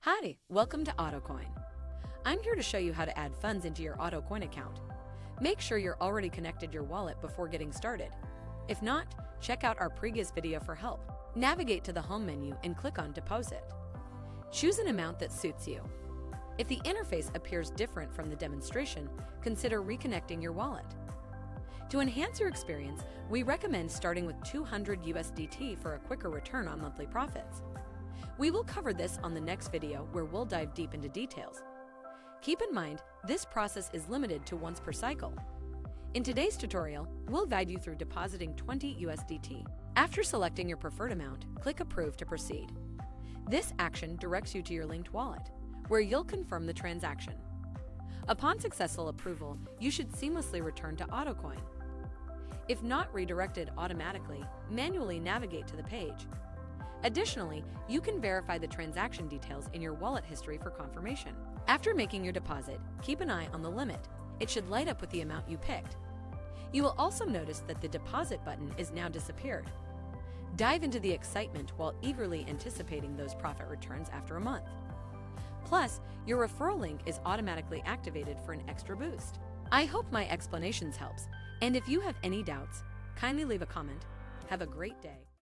Hi, welcome to AutoCoin. I'm here to show you how to add funds into your AutoCoin account. Make sure you're already connected your wallet before getting started. If not, check out our previous video for help. Navigate to the home menu and click on Deposit. Choose an amount that suits you. If the interface appears different from the demonstration, consider reconnecting your wallet. To enhance your experience, we recommend starting with 200 USDT for a quicker return on monthly profits. We will cover this on the next video where we'll dive deep into details. Keep in mind, this process is limited to once per cycle. In today's tutorial, we'll guide you through depositing 20 USDT. After selecting your preferred amount, click Approve to proceed. This action directs you to your linked wallet, where you'll confirm the transaction. Upon successful approval, you should seamlessly return to AutoCoin. If not redirected automatically, manually navigate to the page. Additionally, you can verify the transaction details in your wallet history for confirmation. After making your deposit, keep an eye on the limit. It should light up with the amount you picked. You will also notice that the deposit button is now disappeared. Dive into the excitement while eagerly anticipating those profit returns after a month. Plus, your referral link is automatically activated for an extra boost. I hope my explanations helps, and if you have any doubts, kindly leave a comment. Have a great day.